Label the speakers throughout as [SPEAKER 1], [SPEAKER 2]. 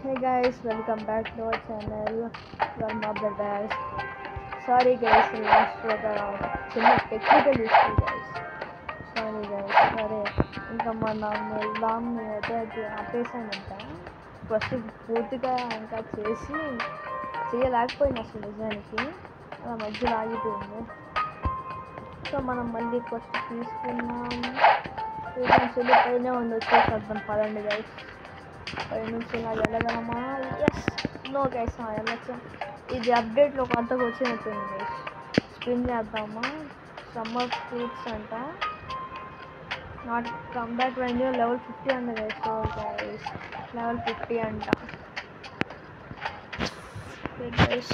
[SPEAKER 1] Hey guys, welcome back to our channel. Varma Brothers. Sorry guys, last ఒక చిన్న technical issue guys. Sorry guys, సరే ఇంకా మనం వెళ్దాం అయితే అది ఆపేసానంట. ఫస్ట్ పూర్తిగా ఇంకా చేయలేకపోయినా అసలు నిజానికి అలా మధ్యలో ఆగిపోయింది. సో మనం మళ్ళీ ఫస్ట్ తీసుకున్నాం. పైన ఉంది వచ్చేసేద్దాం పదండి గైస్. పై నుంచి ఇలా వెళ్ళగలమా? ఎస్, నో గైస్, వెళ్ళచ్చు. ఇది అప్డేట్లో కొత్తగా వచ్చినట్టుంది గైస్. స్పిన్ చేద్దామా? సమ్మర్ ఫ్రూట్స్ అంట, నాట్ కంబ్యాక్ వెన్యూ లెవెల్ 50 అంట గైస్. సో గైస్ లెవెల్ 50 అంట గైస్.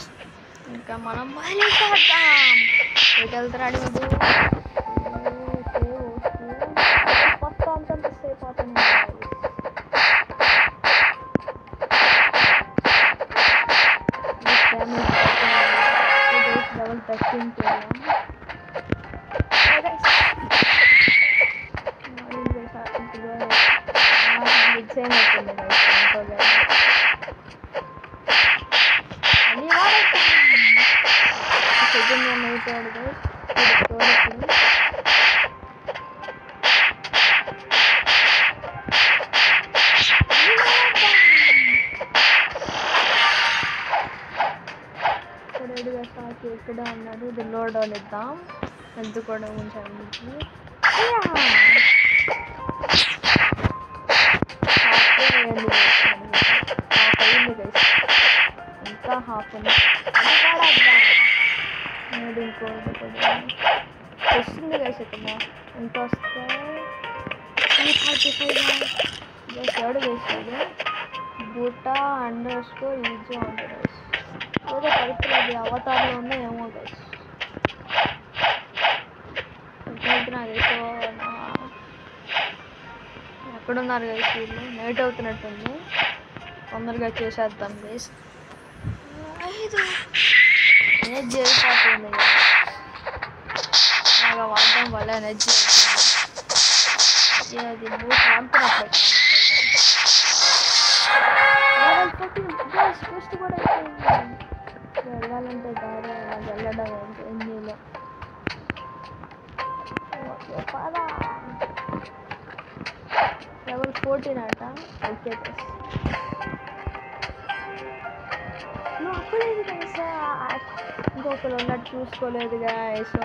[SPEAKER 1] ఇంకా మనం మళ్ళీ చేద్దాం. ఎటు వెళ్తాడు వీడు? కొత్త అంతంత సేపు అవుతుంది level 13 ఇక్కడ ఉన్నాడు. ఇది లోడ్ అనిద్దాం, హెల్త్ కూడా ఉంచండి. ఇంకా హాఫ్ ఉంది. ఇంకోటి కూడా వస్తుంది గైస్. ఇక్కడ ఎంత వస్తే 335 ఎవడు వేసాడు? బూటా _ ఈజీ ఉంటుంది గైస్. ఏదో పరిస్థితి అది అవతారంలో ఉందో ఏమో గైస్. ఎక్కడున్నారు గైస్ వీళ్ళు? నైట్ అవుతున్నట్టుంది, తొందరగా చేసేద్దాం గైస్. ఎనర్జీ అయిపోతుంది బాగా వాడడం వల్ల ఎనర్జీ అవుతుంది. అది బూట్ వాడుతున్నప్పుడు ఫస్ట్ కూడా వెళ్ళాలంటే దారి వెళ్ళడం ఎన్నీలో. ఓకే పదా, లెవెల్ 14 అంట. ఓకే అప్పులేదు గైస్. ఇంకొకరు ఉన్నట్టు చూసుకోలేదు గైస్.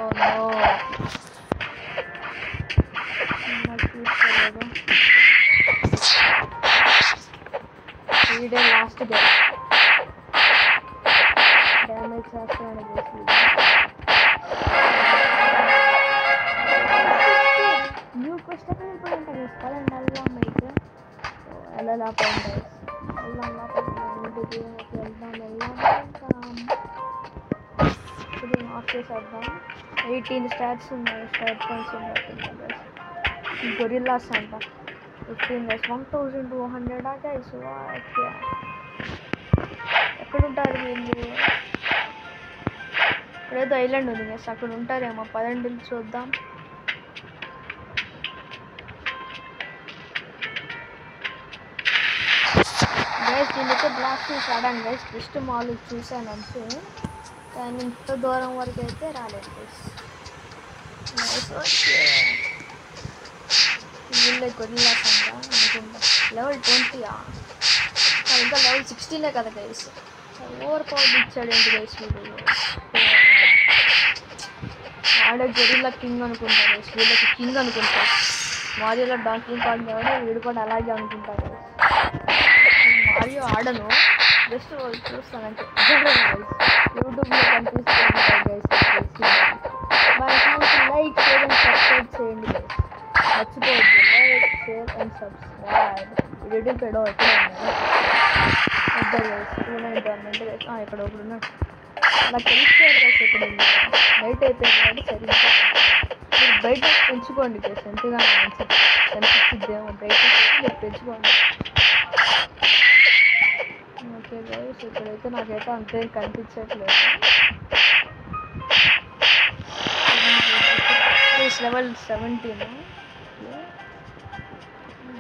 [SPEAKER 1] చూసుకోలేదు. వీడే లాస్ట్ డే డ్యామేజ్ చేస్తాను చేసి న్యూ క్వశ్చన్ వెళ్ళిపోయింట గైస్. పదండి వెళ్దాం. అయితే వెళ్ళలేకపోయింది గైస్. ఇది ఆఫ్ చేసేద్దాం. 18 స్టాట్స్ ఉన్నాయి, స్టాట్ పాయింట్స్ ఉన్నాయి గైస్. గొరిల్లాస్ అంట 15 గైస్. 1200 గైస్. ఓకే, ఎక్కడుంటారు వీళ్ళు? ఇక్కడేదో ఐలాండ్ ఉంది గైస్, అక్కడ ఉంటారేమో. పదండి చూద్దాం. గైస్ నేనైతే బ్లాక్ చేసి ఆడాను గైస్. జస్ట్ మాల్ చూశాను అంతే, కానీ ఇంత దూరం వరకు అయితే రాలేదు గైస్. వీళ్ళే గొరిల్లాస్ అంట అనుకుంటా. లెవెల్ 20 ఇంకా లెవెల్ 16 కదా గైస్. ఓవర్ పవర్ ఇచ్చాడు ఏంటి గైస్ వీళ్ళు? ఆడే గొరిల్లా కింగ్ అనుకుంటా గైస్. వీళ్ళకి కింగ్ అనుకుంటా. మారియోలో డాంకీ కాంగ్ ఎవడో వీడు కూడా అలాగే అనుకుంటారు గైస్. మారియో ఆడను, జస్ట్ చూస్తానంటే యూట్యూబ్లో కనిపిస్తుంటాయి గైస్. మన ఛానల్కి లైక్, షేర్ అండ్ సబ్స్క్రైబ్ చేయండి గైస్. మర్చిపోవద్దు, like, share and subscribe. Video పెడో ఎక్కడ ఉన్నారు? వద్దారు గైస్. Government guys. ఇక్కడ ఒకడు ఉన్నాడు. నాకు తెలిసిపోయారు గైస్ ఎక్కడ ఉంది. నైట్ అయిపోయింది కాబట్టి సరిగ్గా మీరు బయట పెంచుకోండి గైస్. ఎంతగా మంచిది కనిపిస్తుందేమో బయట మీరు పెంచుకోండి. ఓకే గైస్, ఇక్కడైతే నాకైతే అంతే కనిపించట్లేదు. లెవెల్ 17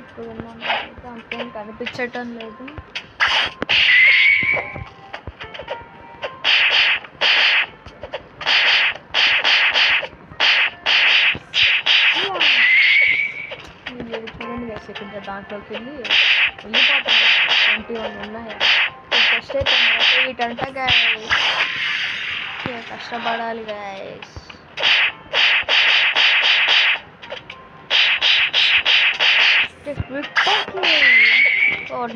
[SPEAKER 1] ఇక్కడ ఉన్నాను. అంతేం కనిపించటం లేదు. చూడండి గైస్ కొంచెం దాంట్లోకి వెళ్ళిపోతాను. 21 ఉన్నాయా ఫస్ట్ అయితే వీటంట గైస్ కష్టపడాలి గైస్.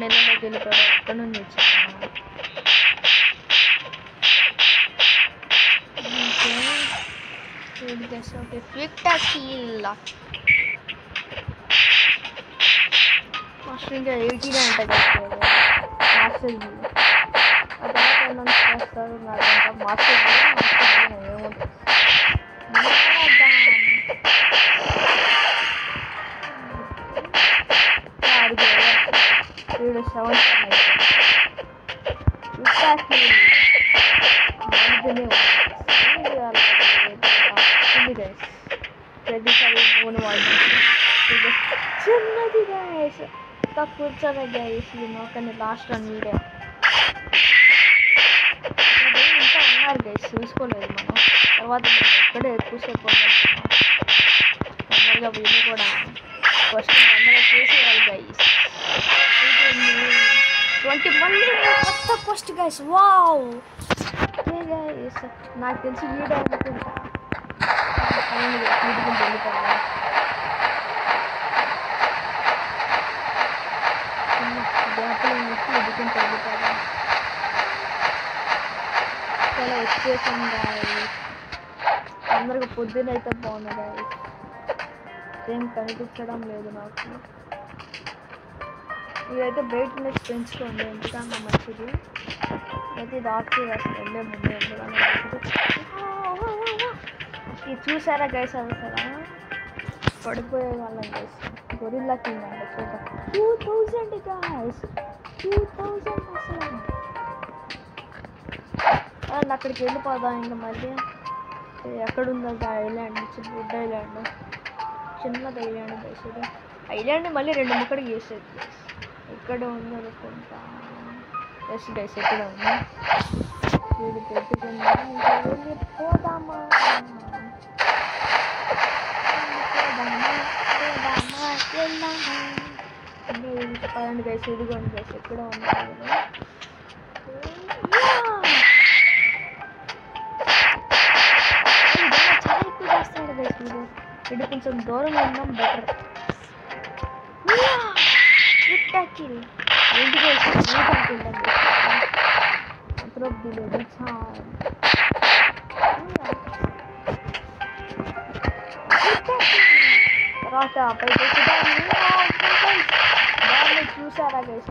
[SPEAKER 1] నెలలోకి వెళ్ళిపోయాడు ఎక్కడి నుంచి వచ్చాను. ఓకే క్విక్ కిల్ మాస్టర్ ఇంకా 18 అంట కదా మాస్టర్ అదే చేస్తారు నాకంట మాస్టర్ ఏముంటుంది. వీడు 7 ప్రతిసారి ఫోన్ వాడుతుంది చిన్నది గైస్ కూర్చోలే గైస్ కానీ లాస్ట్ 1 వీడియో ఇంకా ఉన్నారు గైస్ చూసుకోలేదు మనం. తర్వాత ఎక్కడే ఎక్కువసేపు ఉన్నట్టున్నాం. తొందరగా వీళ్ళు కూడా ఫస్ట్ తొందరగా చేసేయాలి గైస్. 21 కొత్త పోస్ట్ గైస్. వావ్ గైస్ నాకు తెలిసి వీడియో అనుకుంటా వెళ్ళిపోతా. చాలా వచ్చేసాం గాయస్. అందరికి పొద్దున అయితే బాగుంది గాయస్. ఏం కనిపించడం లేదు నాకు. ఇదైతే బ్రైట్నెస్ పెంచుకోండి ఎందుకన్నా మంచిది. అయితే ఇది ఆఫ్ చేయాల్సి వెళ్ళే ముందు ఎందుకన్నా మంచిది. ఇది చూసారా గైస్ అసలు పడిపోయే వాళ్ళం గైస్. గొరిల్లా కింగ్ అండి చూద్దాం. 2000 గైస్ 2000 అసలు. అక్కడికి వెళ్ళిపోదాం ఇంకా మళ్ళీ. ఎక్కడుందో ఐలాండ్ వుడ్ ఐలాండ్ చిన్నది ఐలాండ్ గైస్. ఇది ఐలాండ్ మళ్ళీ 2 ముక్కడికి చేసేది గైస్. ఎక్కడ ఉంది అనుకుంటా ఎస్ గైస్ ఎక్కడ ఉంది వీడు పెట్టుకుందా వెళ్ళిపోదామా చెప్పాలండి గైస్. ఇదిగోండి గైస్ ఎక్కడ ఉన్నారు చాలా ఎక్కువ చేస్తాడు గైస్. వీడు కొంచెం దూరంగా ఉన్నాం బెటర్. ఏంటి గైస్ అనుకుంటాం తర్వాత పైకి దాన్ని చూసారా గైస్.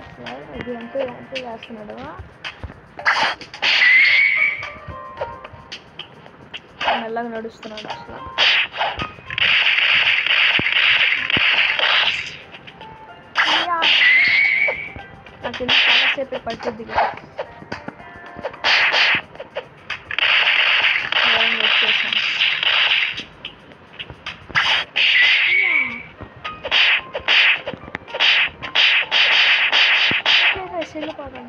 [SPEAKER 1] ఇది ఎంతో ఎంతో చేస్తున్నాడు. మెల్లగా నడుస్తున్నాడు అసలు. నాకు చాలాసేపు పట్టుద్ది వచ్చేసాను. వెళ్ళిపోదాం.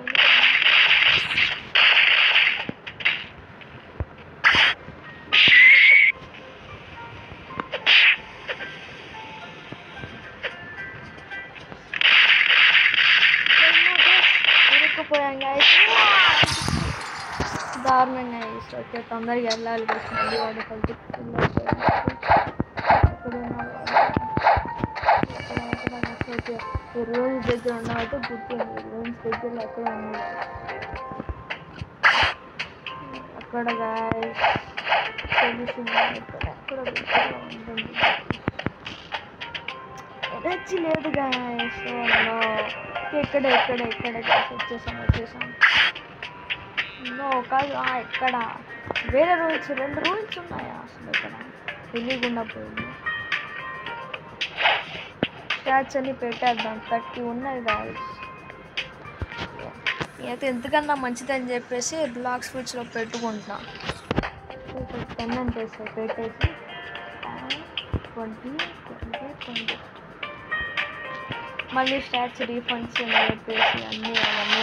[SPEAKER 1] దారుణంగా ఓకే తొందరగా వెళ్ళాలి మళ్ళీ వాడు కలిసి రూమ్స్ దగ్గర ఉన్నవైతే గుర్తుంది. రూమ్స్ దగ్గర ఎక్కడ ఉంది అక్కడ తెలిసింది ఎక్కడ ఉంటుంది. ఎనర్జీ లేదు గాయస్. ఎక్కడ ఎక్కడ ఎక్కడ వచ్చేసాం. నో కాదు ఎక్కడ వేరే రూల్స్ 2 రూల్స్ ఉన్నాయా అసలు ఇక్కడ తెలియకుండా పోయింది. స్టాట్స్ అన్ని పెట్టేద్దాం. 30 ఉన్నాయి గాయస్. అయితే ఎందుకన్నా మంచిదని చెప్పేసి బ్లాక్ స్విచ్లో పెట్టుకుంటున్నా. 10 అని చేస్తాయి పెట్టేసి 20 మళ్ళీ స్టాట్స్ రీఫండ్స్ అని చెప్పేసి అవన్నీ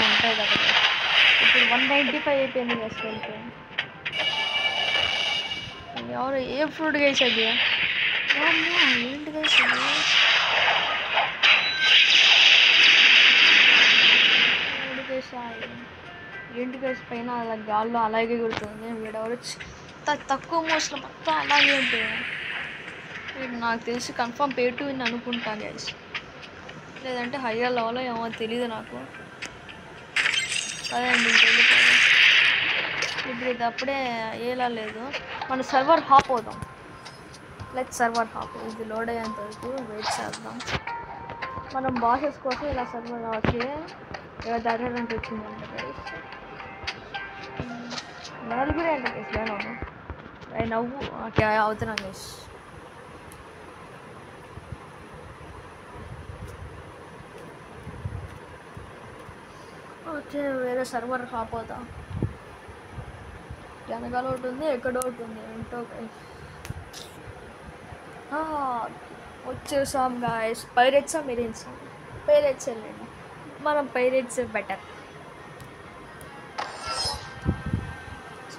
[SPEAKER 1] ఉంటాయి 95 అయిపోయింది గైస్. ఎవరు ఏ ఫ్రూట్ గైస్ అది? ఏంటి గైస్ ఇది? ఏంటి గైస్ పైన అలా గాల్లో అలాగే గుర్తుంది. వీడెవరు తక్కువ మోస్ట్లో మొత్తం అలాగే ఉంటుంది. వీడు నాకు తెలిసి కన్ఫర్మ్ పే టు విన్ అనుకుంటాను గైస్, లేదంటే హయ్యర్ లెవెల్లో ఏమో తెలియదు నాకు. అదేండి ఇంకెళ్ళిపోదు. ఇప్పుడు ఇది అప్పుడే ఏలా లేదు. మన సర్వర్ హాప్ అవుదాం. లైక్ సర్వర్ హాప్ ఇది లోడ్ అయ్యేంత వరకు వెయిట్ చేద్దాం. మనం బాసెస్ కోసం ఇలా సర్వర్ ఓకే దాదాపు వచ్చిందంట గైస్. నలుగురే అంట గైస్. నేను నవ్వు ఓకే అవుతున్నాను గైస్. ఓకే వేరే సర్వర్ హాప్ అవుతాం. వెనకాల ఒకటి ఉంది, ఎక్కడో ఒకటి ఉంది. ఏంటో గైస్ వచ్చేసాం గాయస్. పైరేట్సా మెరీన్సా? పైరేట్స్ వెళ్ళండి, మనం పైరేట్స్ బెటర్.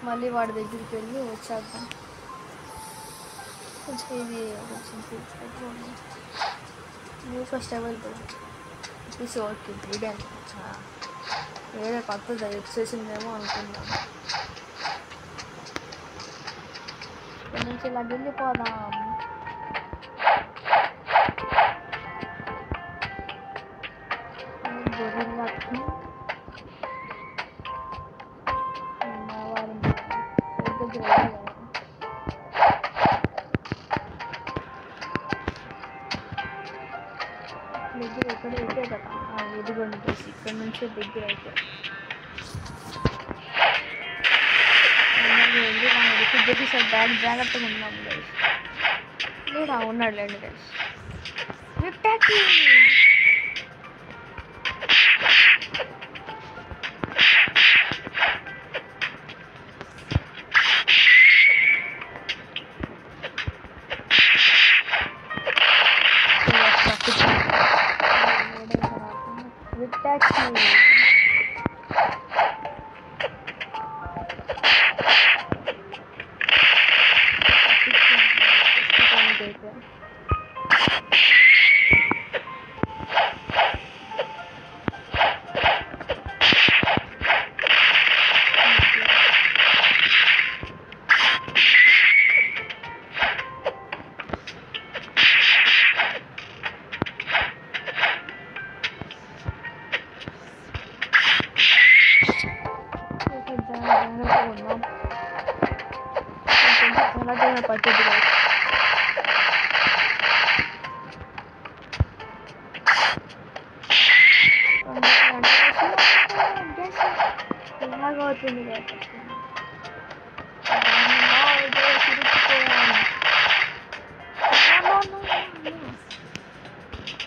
[SPEAKER 1] మళ్ళీ వాడి దగ్గరికి వెళ్ళి వచ్చేద్దాం. కొంచెం ఇది కొంచెం new first available okay video వేరే కొత్తది వచ్చేసిందేమో అనుకున్నాను. ఇక్కడ నుంచి ఇలా వెళ్ళిపోదాం. దగ్గర ఎక్కడ అయితే కదా ఎదుగుండి చేసి ఇక్కడ నుంచి దగ్గర అయితే వెళ్ళి మనం రిపీట్ సార్ బ్యాగ్ జాగ్రత్తగా ఉన్నాం గైస్. లేదా ఉన్నాడు లేండి గైస్. పట్టుద్ది ఇలాగ అవుతుంది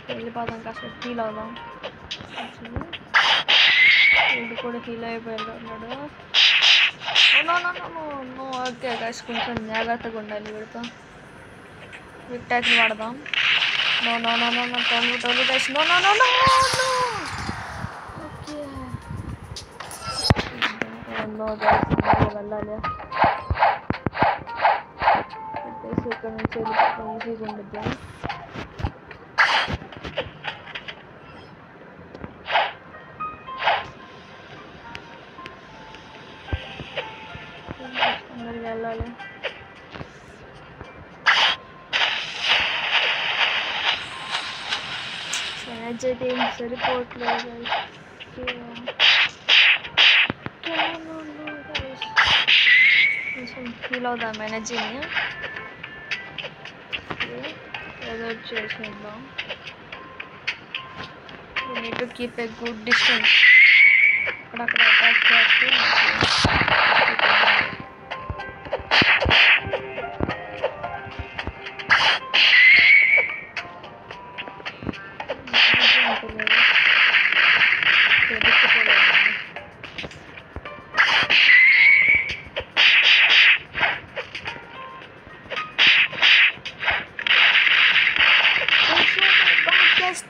[SPEAKER 1] వెళ్ళిపోదాం, కాస్త ఫీల్ అవుదాం. ఇది కూడా ఫీల్ అయిపోయాడు. ఓకే గైస్ కొంచెం జాగ్రత్తగా ఉండాలి. వీడితో విక్ ట్యాక్ని వాడదాం. టోలు గైస్ ఓకే వెళ్ళాలి. ఇక్కడ నుంచి ఈజీగా ఉండిద్ది. వెళ్ళాలి. ఎనర్జీ అయితే ఏం సరిపోవట్లేదు. కొంచెం ఫీల్ అవుదాం ఎనర్జీని. ఏదో చేసేద్దాం. We need to keep a good distance. అక్కడక్కడ అటాక్ చేస్తే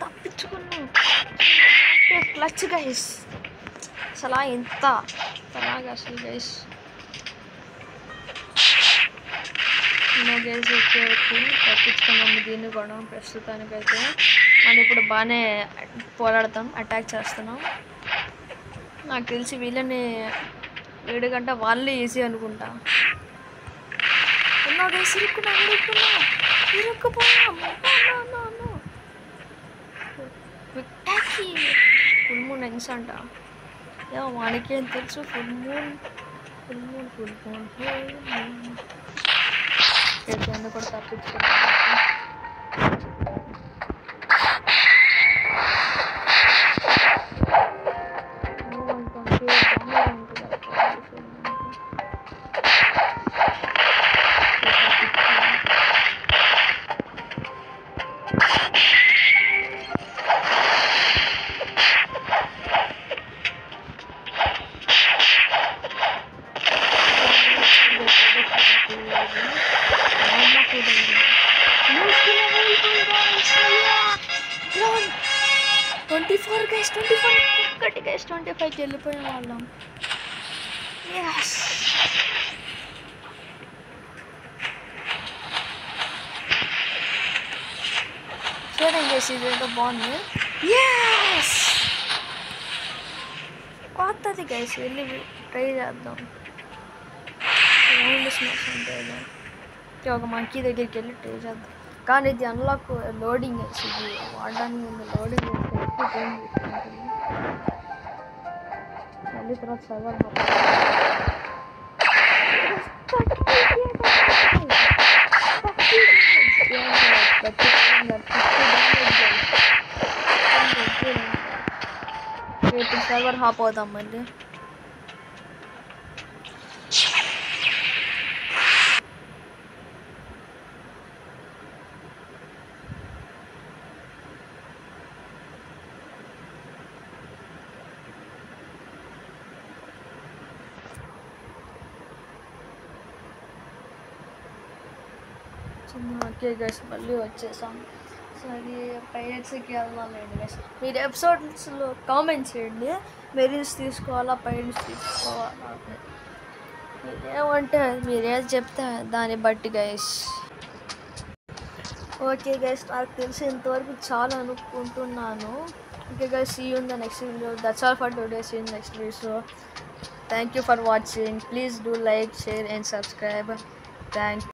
[SPEAKER 1] తప్పించుకున్నాం. క్లచ్ గైస్ అసలు ఎంత అలాగే అసలు గైస్ గైస్ వచ్చి తప్పించుకున్నాము దీన్ని కూడా ప్రస్తుతానికైతే మనం ఇప్పుడు బాగానే పోరాడతాం, అటాక్ చేస్తున్నాం. నాకు తెలిసి వీళ్ళని వీడికంటే వాళ్ళే ఈజీ అనుకుంటా. ఫుల్ మూన్ ఎన్స్ అంట, ఏమో మనకేం తెలుసు. ఫుల్ మూన్ కూడా తప్పించుకున్నాం. ఒక్కటి గైస్ 25కి వెళ్ళిపోయిన వాళ్ళం. చూడండి గైస్, ఇది ఏదో బాగుంది. కొత్తది గైస్, వెళ్ళి ట్రై చేద్దాం. ఒక మంకీ దగ్గరికి వెళ్ళి ట్రై చేద్దాం. కానీ ఇది అన్లాక్ లోడింగ్ గైస్, ఇది వాడడానికి ముందు లోడింగ్ చేస్తే ఎక్కువ టైం తీసుకుంటుంది. మళ్ళీ తర్వాత సర్వర్ ఇప్పుడు సర్వర్ హాప్ అవుతాం మళ్ళీ. ఓకే గైస్, మళ్ళీ వచ్చేసాం. సరే పైరట్స్కి వెళ్దాంలేండి గైస్. మీరు ఎపిసోడ్స్లో కామెంట్ చేయండి, మెరీన్స్ తీసుకోవాలా పైరట్స్ తీసుకోవాలా. మీరేమంటే మీరేది చెప్తే దాన్ని బట్టి గైస్. ఓకే గైస్, నాకు తెలిసి ఇంతవరకు చాలా అనుకుంటున్నాను. Okay guys, see you in the next video. That's all for today. See you in the next video. So thank you for watching. Please do like, share and subscribe. Thank you.